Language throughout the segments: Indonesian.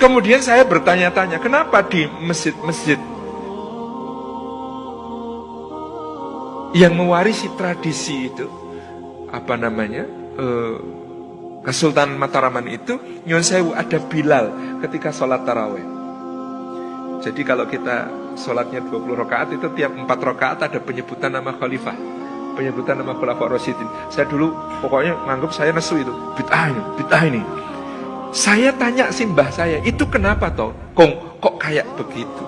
Kemudian saya bertanya-tanya, kenapa di masjid-masjid yang mewarisi tradisi itu, apa namanya, Kesultanan Mataraman itu, nyuwun sewu ada Bilal ketika sholat taraweh. Jadi kalau kita sholatnya 20 rakaat itu tiap 4 rakaat ada penyebutan nama khalifah, penyebutan nama khulafaur rasyidin. Saya dulu pokoknya nganggap saya nesu itu, bid'ah ini. Saya tanya si mbah saya, itu kenapa toh? Kok kayak begitu?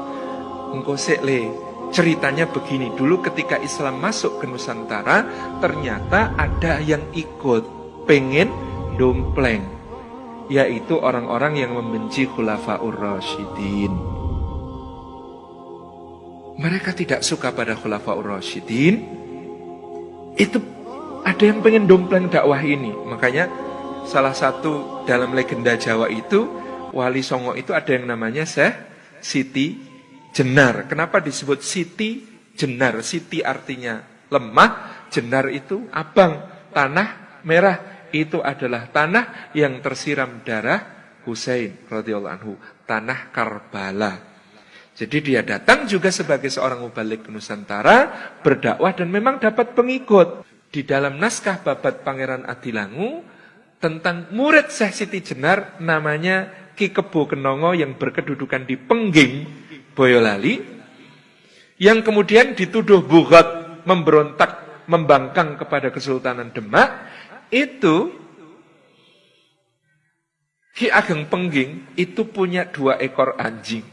Engko sekle, ceritanya begini. Dulu ketika Islam masuk ke Nusantara, ternyata ada yang ikut pengen dompleng, yaitu orang-orang yang membenci khulafaur rasyidin. Mereka tidak suka pada khulafaur rasyidin. Itu ada yang pengen dompleng dakwah ini. Makanya salah satu dalam legenda Jawa itu, Wali Songo itu ada yang namanya Syekh Siti Jenar. Kenapa disebut Siti Jenar? Siti artinya lemah, Jenar itu abang, tanah merah. Itu adalah tanah yang tersiram darah Husain radhiyallahu anhu, tanah Karbala. Jadi dia datang juga sebagai seorang mubalik ke Nusantara, berdakwah dan memang dapat pengikut. Di dalam naskah Babat Pangeran Adilangu tentang murid Syekh Siti Jenar namanya Ki Kebo Kenongo yang berkedudukan di Pengging, Boyolali, yang kemudian dituduh bughat, memberontak, membangkang kepada Kesultanan Demak. Itu Ki Ageng Pengging itu punya 2 ekor anjing.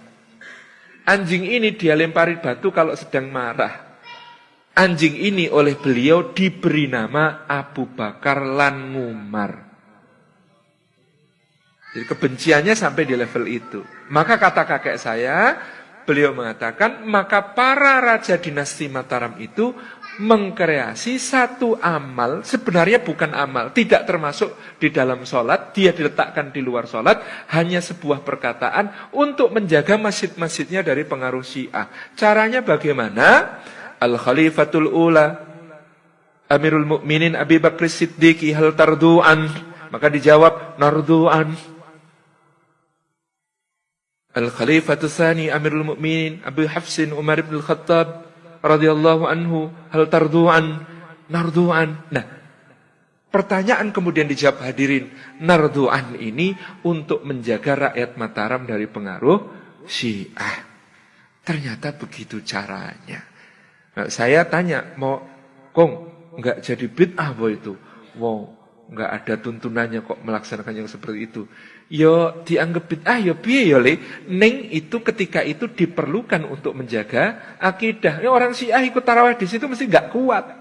Anjing ini dia lempari batu kalau sedang marah. Anjing ini oleh beliau diberi nama Abu Bakar lan Ngumar. Jadi kebenciannya sampai di level itu. Maka kata kakek saya, beliau mengatakan, maka para raja dinasti Mataram itu mengkreasi satu amal, sebenarnya bukan amal, tidak termasuk di dalam sholat, dia diletakkan di luar sholat, hanya sebuah perkataan untuk menjaga masjid-masjidnya dari pengaruh Syiah. Caranya bagaimana? Al-Khalifatul Ula Amirul Mukminin Abi Bakr Siddiqi hal tardu'an, maka dijawab nardu'an. Al-Khalifatul Tsani Amirul Mukminin Abu Hafsin Umar bin Al-Khattab radhiyallahu anhu hal tardu'an, nardu'an. Nah, pertanyaan kemudian dijawab hadirin, nardu'an ini untuk menjaga rakyat Mataram dari pengaruh Syiah. Ternyata begitu caranya. Nah, saya tanya, mau enggak jadi bid'ah boh itu? Wow, enggak ada tuntunannya kok melaksanakan yang seperti itu. Yo dianggap bid'ah yo piye yo le, ning itu ketika itu diperlukan untuk menjaga akidah. Ya, orang Syiah ikut tarawih di situ mesti enggak kuat.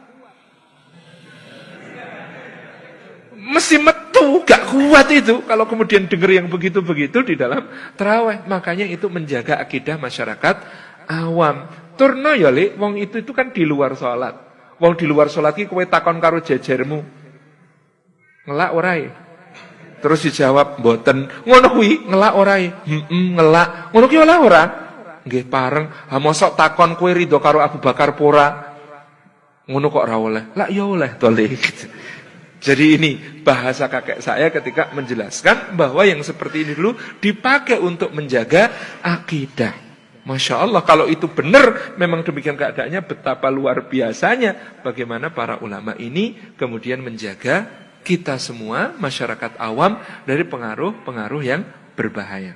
Mesti metu, enggak kuat itu kalau kemudian dengar yang begitu-begitu di dalam tarawih. Makanya itu menjaga akidah masyarakat awam. Turno yo le, wong itu kan di luar salat. Wong di luar salat iki kowe takon karo jejermu. Ngelak ora e? Terus dijawab, mboten. Ngono kuwi ngelak ora e? Ngelak. Ngono ki ora? Nggih pareng. Ha mosok takon kowe rido karo Abu Bakar pora? Ngono kok ora oleh. Lah ya oleh to le. Jadi ini bahasa kakek saya ketika menjelaskan bahwa yang seperti ini dulu dipakai untuk menjaga akidah. Masya Allah, kalau itu benar, memang demikian keadaannya, betapa luar biasanya bagaimana para ulama ini kemudian menjaga kita semua, masyarakat awam, dari pengaruh-pengaruh yang berbahaya.